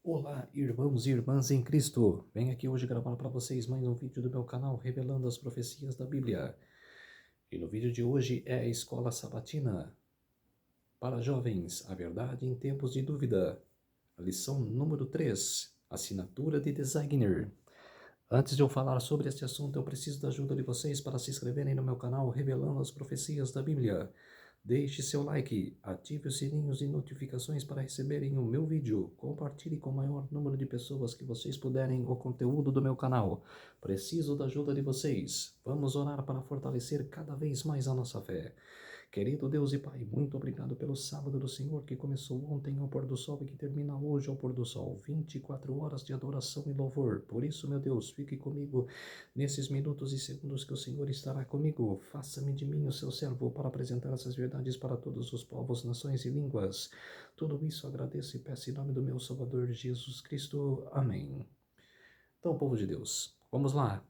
Olá, irmãos e irmãs em Cristo. Venho aqui hoje gravar para vocês mais um vídeo do meu canal revelando as profecias da Bíblia. E no vídeo de hoje é a Escola Sabatina para jovens, a verdade em tempos de dúvida. A lição número 3, assinatura de designer. Antes de eu falar sobre este assunto, eu preciso da ajuda de vocês para se inscreverem no meu canal revelando as profecias da Bíblia. Deixe seu like, ative os sininhos de notificações para receberem o meu vídeo. Compartilhe com o maior número de pessoas que vocês puderem o conteúdo do meu canal. Preciso da ajuda de vocês. Vamos orar para fortalecer cada vez mais a nossa fé. Querido Deus e Pai, muito obrigado pelo sábado do Senhor que começou ontem ao pôr do sol e que termina hoje ao pôr do sol. 24 horas de adoração e louvor. Por isso, meu Deus, fique comigo nesses minutos e segundos que o Senhor estará comigo. Faça-me de mim o seu servo para apresentar essas verdades para todos os povos, nações e línguas. Tudo isso agradeço e peço em nome do meu Salvador Jesus Cristo. Amém. Então, povo de Deus, vamos lá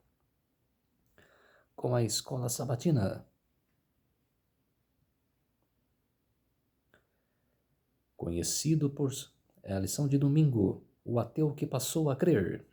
com a Escola Sabatina. Conhecido por... É a lição de domingo, o ateu que passou a crer.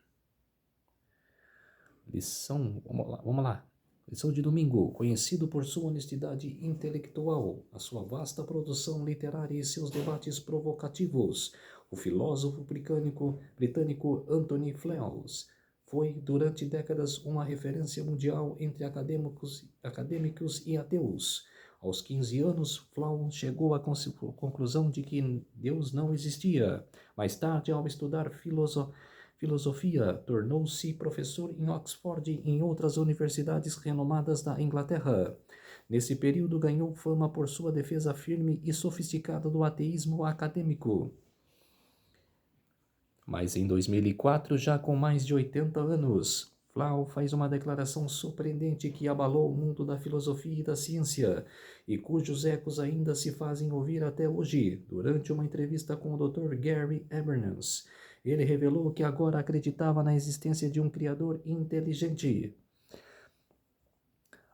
Vamos lá. Lição de domingo, conhecido por sua honestidade intelectual, a sua vasta produção literária e seus debates provocativos, o filósofo britânico Anthony Flews foi, durante décadas, uma referência mundial entre acadêmicos e ateus. Aos 15 anos, Flews chegou à conclusão de que Deus não existia. Mais tarde, ao estudar filosofia, tornou-se professor em Oxford e em outras universidades renomadas da Inglaterra. Nesse período, ganhou fama por sua defesa firme e sofisticada do ateísmo acadêmico. Mas em 2004, já com mais de 80 anos, Flau faz uma declaração surpreendente que abalou o mundo da filosofia e da ciência, e cujos ecos ainda se fazem ouvir até hoje. Durante uma entrevista com o Dr. Gary Habermas, ele revelou que agora acreditava na existência de um criador inteligente.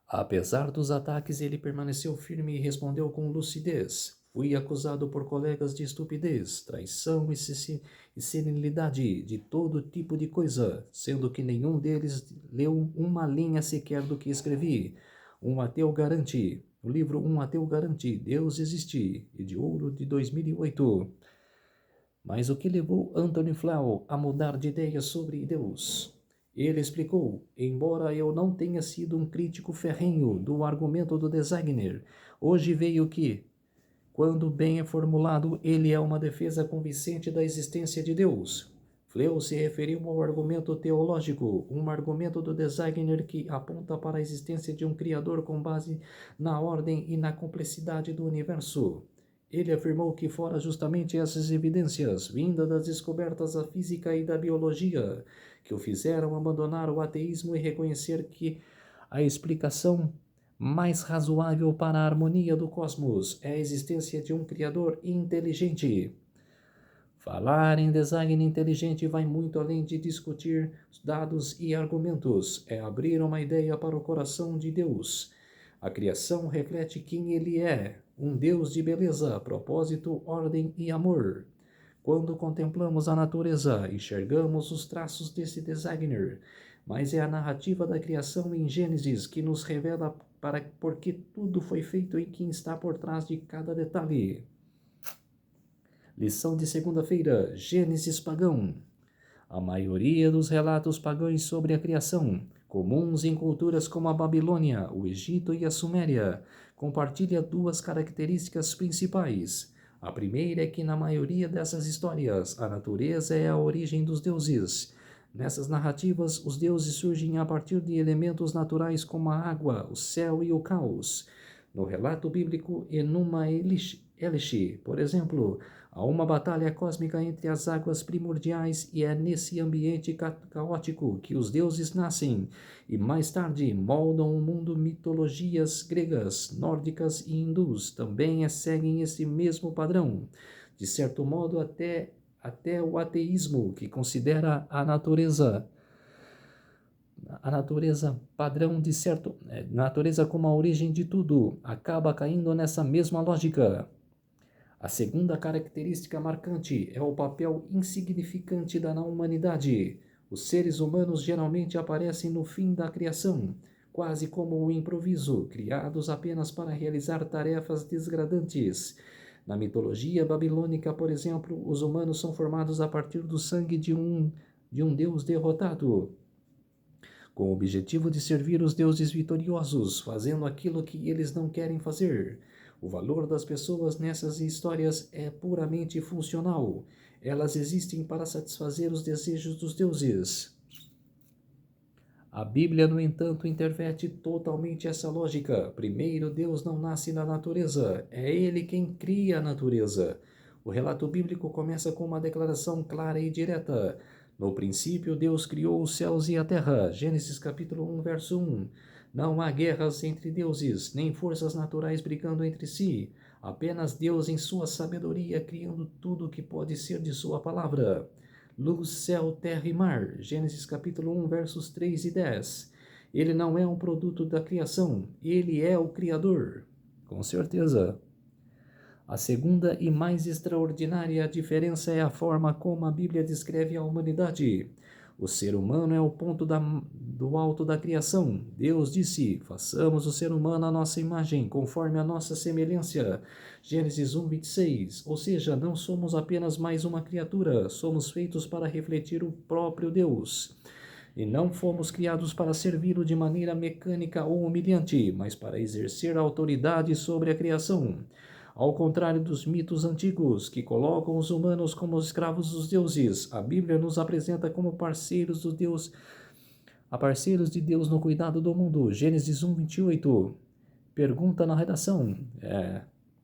Apesar dos ataques, ele permaneceu firme e respondeu com lucidez. Fui acusado por colegas de estupidez, traição e senilidade, de todo tipo de coisa, sendo que nenhum deles leu uma linha sequer do que escrevi. Um ateu garante, o livro Um Ateu Garante, Deus Existe, e de ouro de 2008. Mas o que levou Anthony Flew a mudar de ideia sobre Deus? Ele explicou: embora eu não tenha sido um crítico ferrenho do argumento do designer, hoje veio que, quando bem formulado, ele é uma defesa convincente da existência de Deus. Flew se referiu ao argumento teológico, um argumento do designer que aponta para a existência de um Criador com base na ordem e na complexidade do universo. Ele afirmou que fora justamente essas evidências, vindas das descobertas da física e da biologia, que o fizeram abandonar o ateísmo e reconhecer que a explicação mais razoável para a harmonia do cosmos é a existência de um Criador inteligente. Falar em design inteligente vai muito além de discutir dados e argumentos, é abrir uma ideia para o coração de Deus. A criação reflete quem Ele é, um Deus de beleza, propósito, ordem e amor. Quando contemplamos a natureza, enxergamos os traços desse designer, mas é a narrativa da criação em Gênesis que nos revela por que tudo foi feito e quem está por trás de cada detalhe. Lição de segunda-feira, Gênesis pagão. A maioria dos relatos pagãos sobre a criação, comuns em culturas como a Babilônia, o Egito e a Suméria, compartilha duas características principais. A primeira é que na maioria dessas histórias, a natureza é a origem dos deuses. Nessas narrativas, os deuses surgem a partir de elementos naturais como a água, o céu e o caos. No relato bíblico Enuma Elish, por exemplo, há uma batalha cósmica entre as águas primordiais e é nesse ambiente caótico que os deuses nascem e mais tarde moldam o mundo. Mitologias gregas, nórdicas e hindus também seguem esse mesmo padrão. De certo modo, até o ateísmo, que considera a natureza padrão de certo, natureza como a origem de tudo, acaba caindo nessa mesma lógica. A segunda característica marcante é o papel insignificante da humanidade. Os seres humanos geralmente aparecem no fim da criação, quase como um improviso, criados apenas para realizar tarefas desgradantes. Na mitologia babilônica, por exemplo, os humanos são formados a partir do sangue de um deus derrotado, com o objetivo de servir os deuses vitoriosos, fazendo aquilo que eles não querem fazer. O valor das pessoas nessas histórias é puramente funcional. Elas existem para satisfazer os desejos dos deuses. A Bíblia, no entanto, interverte totalmente essa lógica. Primeiro, Deus não nasce na natureza, é Ele quem cria a natureza. O relato bíblico começa com uma declaração clara e direta. No princípio, Deus criou os céus e a terra. Gênesis capítulo 1, verso 1. Não há guerras entre deuses, nem forças naturais brigando entre si. Apenas Deus, em sua sabedoria, criando tudo o que pode ser de sua palavra. Luz, céu, terra e mar. Gênesis capítulo 1, versos 3 e 10. Ele não é um produto da criação, ele é o Criador. Com certeza. A segunda e mais extraordinária diferença é a forma como a Bíblia descreve a humanidade. O ser humano é o ponto do alto da criação. Deus disse: façamos o ser humano à nossa imagem, conforme a nossa semelhança. Gênesis 1, 26. Ou seja, não somos apenas mais uma criatura, somos feitos para refletir o próprio Deus. E não fomos criados para servi-lo de maneira mecânica ou humilhante, mas para exercer autoridade sobre a criação. Ao contrário dos mitos antigos, que colocam os humanos como os escravos dos deuses, a Bíblia nos apresenta como parceiros de Deus no cuidado do mundo. Gênesis 1, 28. Pergunta na redação.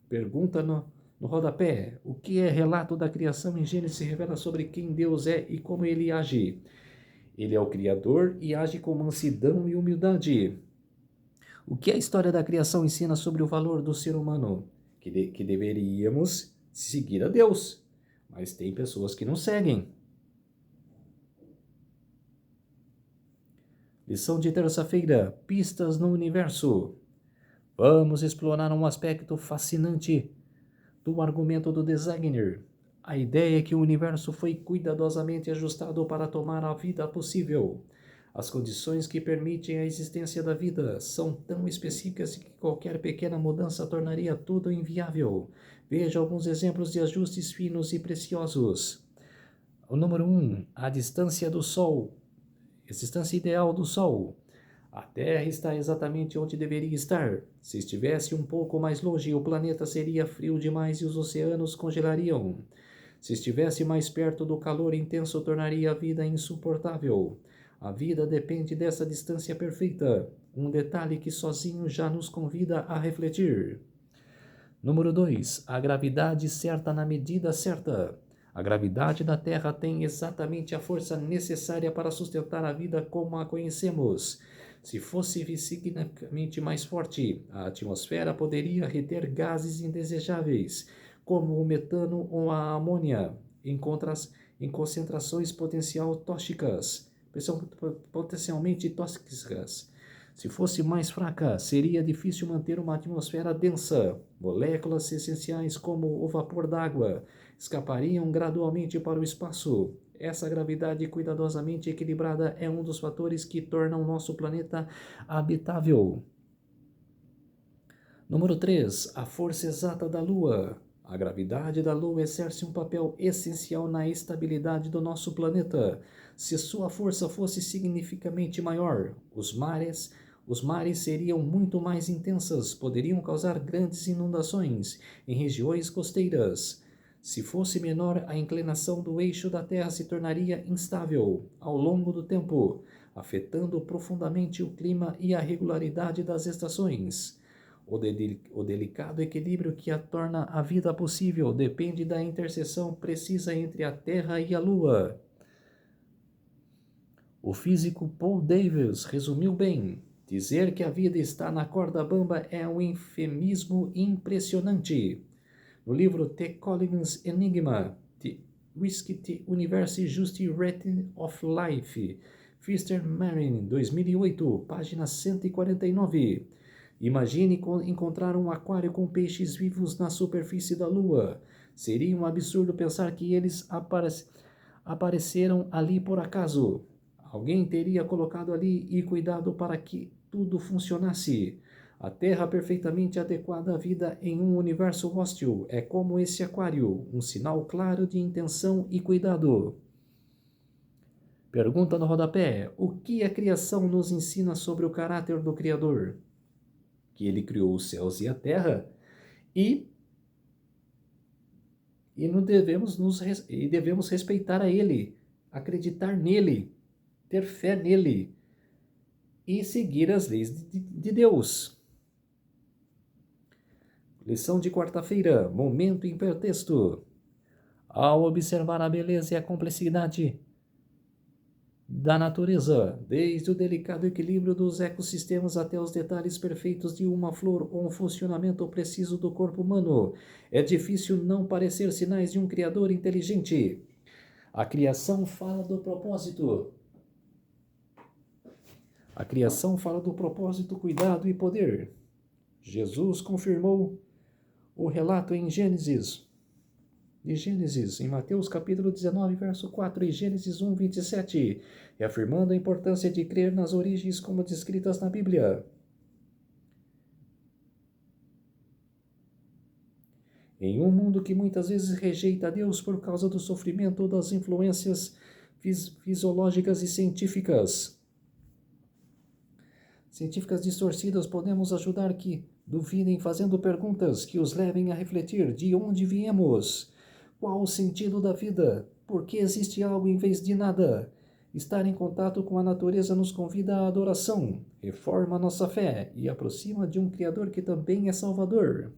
Pergunta no rodapé. O que é relato da criação em Gênesis revela sobre quem Deus é e como ele age. Ele é o Criador e age com mansidão e humildade. O que a história da criação ensina sobre o valor do ser humano? Que deveríamos seguir a Deus, mas tem pessoas que não seguem. Lição de terça-feira: pistas no universo. Vamos explorar um aspecto fascinante do argumento do designer. A ideia é que o universo foi cuidadosamente ajustado para tomar a vida possível. As condições que permitem a existência da vida são tão específicas que qualquer pequena mudança tornaria tudo inviável. Veja alguns exemplos de ajustes finos e preciosos. O número 1, a distância do Sol. A distância ideal do Sol. A Terra está exatamente onde deveria estar. Se estivesse um pouco mais longe, o planeta seria frio demais e os oceanos congelariam. Se estivesse mais perto do calor intenso, tornaria a vida insuportável. A vida depende dessa distância perfeita, um detalhe que sozinho já nos convida a refletir. Número 2. A gravidade certa na medida certa. A gravidade da Terra tem exatamente a força necessária para sustentar a vida como a conhecemos. Se fosse significativamente mais forte, a atmosfera poderia reter gases indesejáveis, como o metano ou a amônia, em concentrações potencialmente tóxicas. Se fosse mais fraca, seria difícil manter uma atmosfera densa. Moléculas essenciais como o vapor d'água escapariam gradualmente para o espaço. Essa gravidade cuidadosamente equilibrada é um dos fatores que tornam nosso planeta habitável. Número 3. A força exata da Lua. A gravidade da Lua exerce um papel essencial na estabilidade do nosso planeta. Se sua força fosse significativamente maior, os mares seriam muito mais intensas, poderiam causar grandes inundações em regiões costeiras. Se fosse menor, a inclinação do eixo da Terra se tornaria instável ao longo do tempo, afetando profundamente o clima e a regularidade das estações. O delicado equilíbrio que a torna a vida possível depende da interseção precisa entre a Terra e a Lua. O físico Paul Davies resumiu bem: dizer que a vida está na corda bamba é um eufemismo impressionante. No livro The Collins Enigma, The Risky Universe Just Written of Life, Fister Marin, 2008, página 149. Imagine encontrar um aquário com peixes vivos na superfície da Lua. Seria um absurdo pensar que eles apareceram ali por acaso. Alguém teria colocado ali e cuidado para que tudo funcionasse. A Terra perfeitamente adequada à vida em um universo hostil é como esse aquário, um sinal claro de intenção e cuidado. Pergunta no rodapé: o que a criação nos ensina sobre o caráter do Criador? Que ele criou os céus e a terra e devemos respeitar a ele, acreditar nele, ter fé nele e seguir as leis de Deus. Lição de quarta-feira, momento hipertexto. Ao observar a beleza e a complexidade da natureza, desde o delicado equilíbrio dos ecossistemas até os detalhes perfeitos de uma flor ou um funcionamento preciso do corpo humano, é difícil não parecer sinais de um Criador inteligente. A criação fala do propósito. A criação fala do propósito, cuidado e poder. Jesus confirmou o relato em Gênesis, em Mateus capítulo 19, verso 4 e Gênesis 1, 27, reafirmando a importância de crer nas origens como descritas na Bíblia. Em um mundo que muitas vezes rejeita Deus por causa do sofrimento ou das influências fisiológicas e científicas distorcidas, podemos ajudar que duvidem fazendo perguntas que os levem a refletir de onde viemos, qual o sentido da vida, por que existe algo em vez de nada. Estar em contato com a natureza nos convida à adoração, reforma nossa fé e aproxima de um Criador que também é Salvador.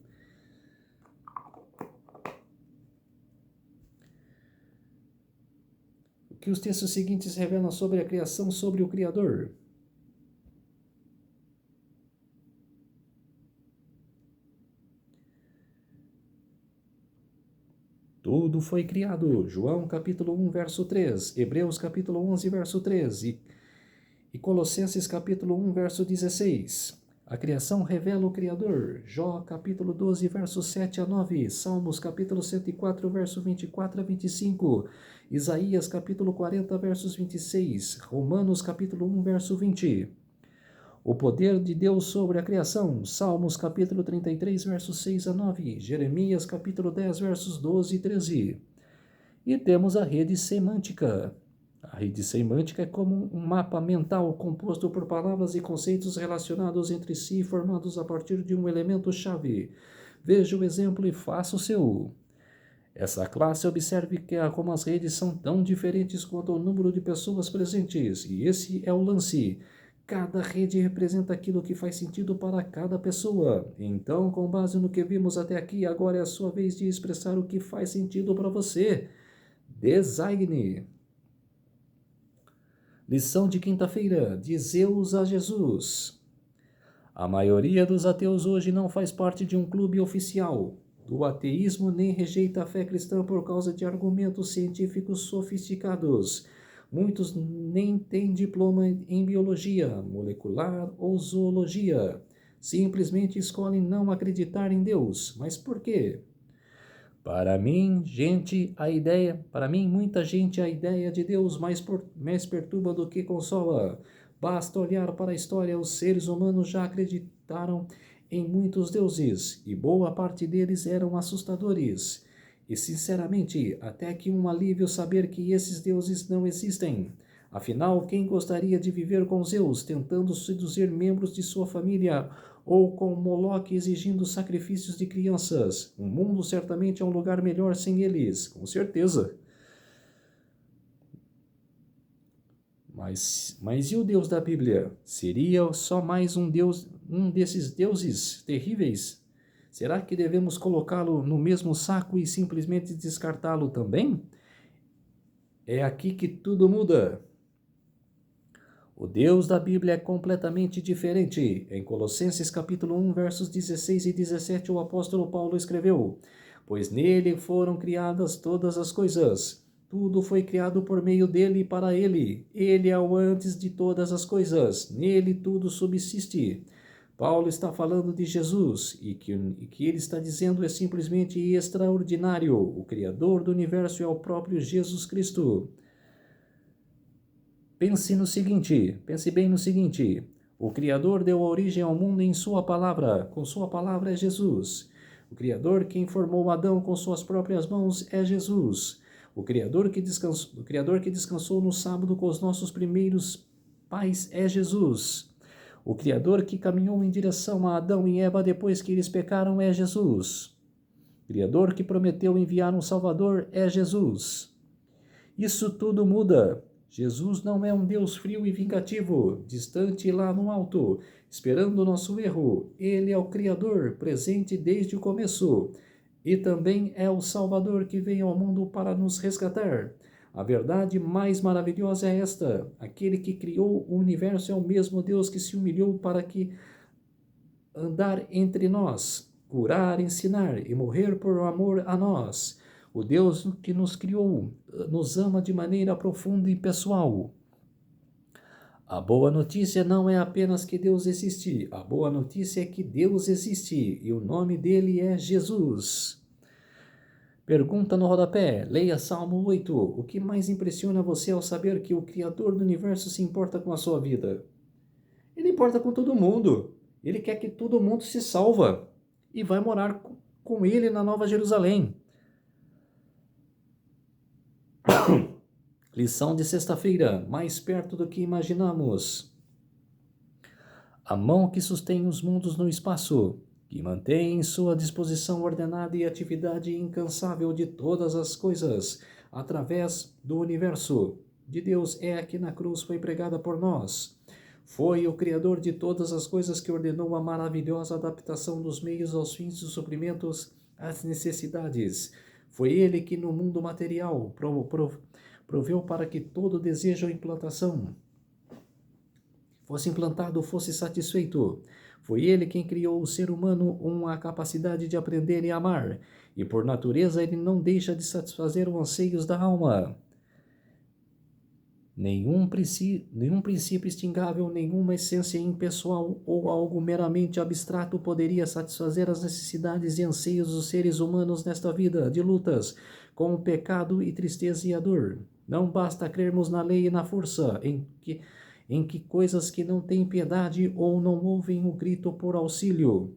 O que os textos seguintes revelam sobre a criação, sobre o Criador? Tudo foi criado. João capítulo 1, verso 3, Hebreus capítulo 11, verso 13 e Colossenses capítulo 1, verso 16. A criação revela o Criador. Jó capítulo 12, verso 7 a 9, Salmos capítulo 104, verso 24 a 25, Isaías capítulo 40, versos 26, Romanos capítulo 1, verso 20. O poder de Deus sobre a criação, Salmos capítulo 33, versos 6 a 9, Jeremias capítulo 10, versos 12 e 13. E temos a rede semântica. A rede semântica é como um mapa mental composto por palavras e conceitos relacionados entre si, formados a partir de um elemento-chave. Veja o exemplo e faça o seu. Essa classe observe como as redes são tão diferentes quanto o número de pessoas presentes, e esse é o lance. Cada rede representa aquilo que faz sentido para cada pessoa. Então, com base no que vimos até aqui, agora é a sua vez de expressar o que faz sentido para você. Designe. Lição de quinta-feira, de Zeus a Jesus. A maioria dos ateus hoje não faz parte de um clube oficial do ateísmo nem rejeita a fé cristã por causa de argumentos científicos sofisticados. Muitos nem têm diploma em biologia molecular ou zoologia. Simplesmente escolhem não acreditar em Deus. Mas por quê? Para mim, muita gente, a ideia de Deus mais perturba do que consola. Basta olhar para a história, os seres humanos já acreditaram em muitos deuses, e boa parte deles eram assustadores. E, sinceramente, até que um alívio saber que esses deuses não existem. Afinal, quem gostaria de viver com Zeus, tentando seduzir membros de sua família, ou com Moloque exigindo sacrifícios de crianças? O mundo certamente é um lugar melhor sem eles, com certeza. Mas e o Deus da Bíblia? Seria só mais um desses deuses terríveis? Será que devemos colocá-lo no mesmo saco e simplesmente descartá-lo também? É aqui que tudo muda. O Deus da Bíblia é completamente diferente. Em Colossenses capítulo 1, versos 16 e 17, o apóstolo Paulo escreveu: pois nele foram criadas todas as coisas. Tudo foi criado por meio dele e para ele. Ele é o antes de todas as coisas. Nele tudo subsiste. Paulo está falando de Jesus e que ele está dizendo é simplesmente extraordinário. O Criador do universo é o próprio Jesus Cristo. Pense bem no seguinte: o Criador deu origem ao mundo em sua palavra, com sua palavra é Jesus. O Criador quem formou Adão com suas próprias mãos é Jesus. O Criador que descansou no sábado com os nossos primeiros pais é Jesus. O Criador que caminhou em direção a Adão e Eva depois que eles pecaram é Jesus. O Criador que prometeu enviar um Salvador é Jesus. Isso tudo muda. Jesus não é um Deus frio e vingativo, distante lá no alto, esperando o nosso erro. Ele é o Criador, presente desde o começo. E também é o Salvador que veio ao mundo para nos resgatar. A verdade mais maravilhosa é esta: aquele que criou o universo é o mesmo Deus que se humilhou para que andar entre nós, curar, ensinar e morrer por amor a nós. O Deus que nos criou nos ama de maneira profunda e pessoal. A boa notícia não é apenas que Deus existe. A boa notícia é que Deus existe e o nome dele é Jesus. Pergunta no rodapé, leia Salmo 8. O que mais impressiona você ao saber que o Criador do universo se importa com a sua vida? Ele importa com todo mundo. Ele quer que todo mundo se salva e vai morar com ele na Nova Jerusalém. Lição de sexta-feira, mais perto do que imaginamos. A mão que sustém os mundos no espaço, que mantém em sua disposição ordenada e atividade incansável de todas as coisas, através do universo, de Deus é a que na cruz foi pregada por nós. Foi o Criador de todas as coisas que ordenou a maravilhosa adaptação dos meios aos fins dos suprimentos às necessidades. Foi Ele que no mundo material proveu para que todo desejo ou implantação fosse implantado, fosse satisfeito. Foi Ele quem criou o ser humano uma capacidade de aprender e amar, e por natureza Ele não deixa de satisfazer os anseios da alma. Nenhum princípio extingável, nenhuma essência impessoal ou algo meramente abstrato poderia satisfazer as necessidades e anseios dos seres humanos nesta vida de lutas com o pecado e tristeza e a dor. Não basta crermos na lei e na força, em que coisas que não têm piedade ou não ouvem o grito por auxílio.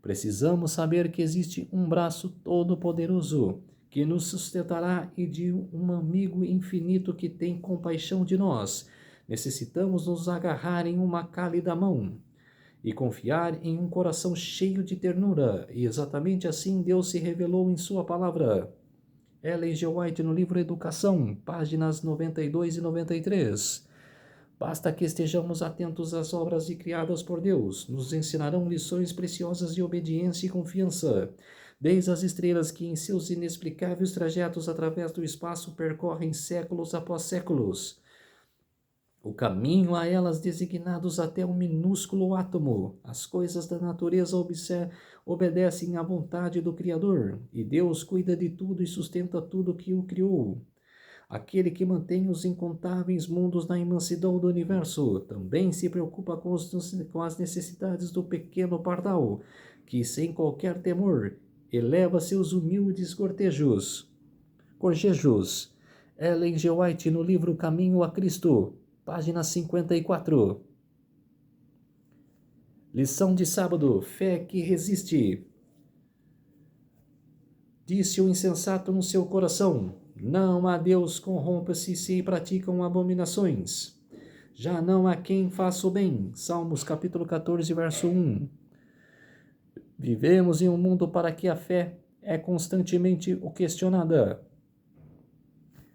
Precisamos saber que existe um braço todo-poderoso que nos sustentará e de um amigo infinito que tem compaixão de nós. Necessitamos nos agarrar em uma cálida mão e confiar em um coração cheio de ternura, e exatamente assim Deus se revelou em sua palavra. Ellen G. White no livro Educação, páginas 92 e 93. Basta que estejamos atentos às obras criadas por Deus, nos ensinarão lições preciosas de obediência e confiança. Desde as estrelas que em seus inexplicáveis trajetos através do espaço percorrem séculos após séculos, o caminho a elas designados até um minúsculo átomo, as coisas da natureza obedecem à vontade do Criador, e Deus cuida de tudo e sustenta tudo que o criou. Aquele que mantém os incontáveis mundos na imensidão do universo também se preocupa com as necessidades do pequeno pardal, que, sem qualquer temor, eleva seus humildes cortejos. Ellen G. White no livro Caminho a Cristo, página 54. Lição de sábado, fé que resiste. Disse o insensato no seu coração: não há Deus, corrompa-se se praticam abominações. Já não há quem faça o bem. Salmos capítulo 14, verso 1. Vivemos em um mundo para que a fé é constantemente questionada.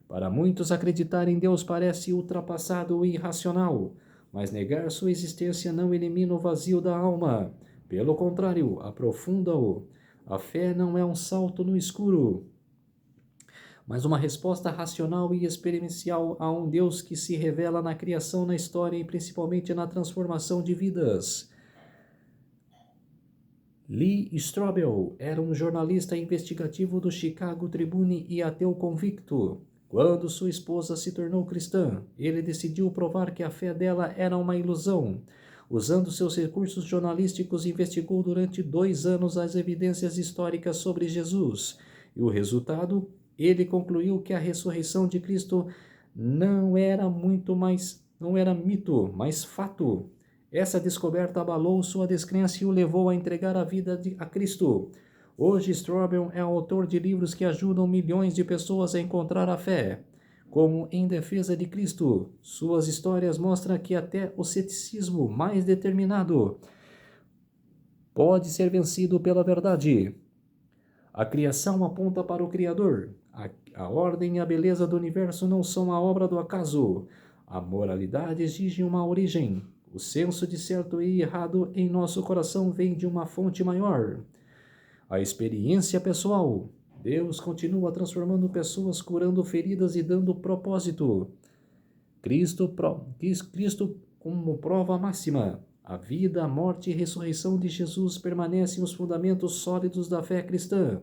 Para muitos, acreditar em Deus parece ultrapassado e irracional, mas negar sua existência não elimina o vazio da alma. Pelo contrário, aprofunda-o. A fé não é um salto no escuro, mas uma resposta racional e experiencial a um Deus que se revela na criação, na história e principalmente na transformação de vidas. Lee Strobel era um jornalista investigativo do Chicago Tribune e ateu convicto. Quando sua esposa se tornou cristã, ele decidiu provar que a fé dela era uma ilusão. Usando seus recursos jornalísticos, investigou durante 2 anos as evidências históricas sobre Jesus. E o resultado? Ele concluiu que a ressurreição de Cristo não era mito, mas fato. Essa descoberta abalou sua descrença e o levou a entregar a vida a Cristo. Hoje, Strobel é autor de livros que ajudam milhões de pessoas a encontrar a fé, como Em Defesa de Cristo. Suas histórias mostram que até o ceticismo mais determinado pode ser vencido pela verdade. A criação aponta para o Criador. A ordem e a beleza do universo não são a obra do acaso. A moralidade exige uma origem. O senso de certo e errado em nosso coração vem de uma fonte maior. A experiência pessoal. Deus continua transformando pessoas, curando feridas e dando propósito. Cristo como prova máxima. A vida, a morte e a ressurreição de Jesus permanecem os fundamentos sólidos da fé cristã.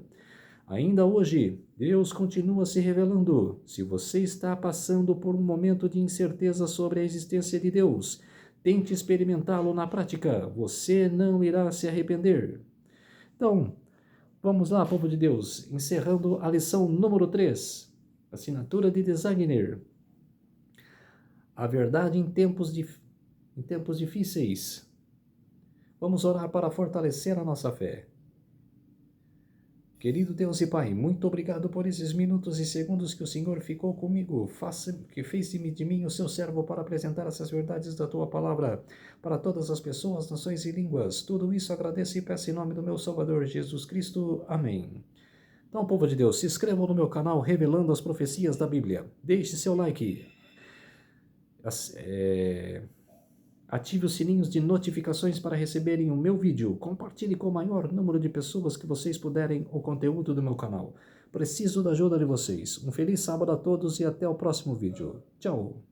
Ainda hoje, Deus continua se revelando. Se você está passando por um momento de incerteza sobre a existência de Deus, tente experimentá-lo na prática. Você não irá se arrepender. Então, vamos lá, povo de Deus, encerrando a lição número 3, assinatura de designer. A verdade em tempos difíceis. Vamos orar para fortalecer a nossa fé. Querido Deus e Pai, muito obrigado por esses minutos e segundos que o Senhor ficou comigo, que fez de mim o seu servo para apresentar essas verdades da Tua Palavra para todas as pessoas, nações e línguas. Tudo isso agradeço e peço em nome do meu Salvador Jesus Cristo. Amém. Então, povo de Deus, se inscrevam no meu canal Revelando as Profecias da Bíblia. Deixe seu like. Ative os sininhos de notificações para receberem o meu vídeo. Compartilhe com o maior número de pessoas que vocês puderem o conteúdo do meu canal. Preciso da ajuda de vocês. Um feliz sábado a todos e até o próximo vídeo. Tchau!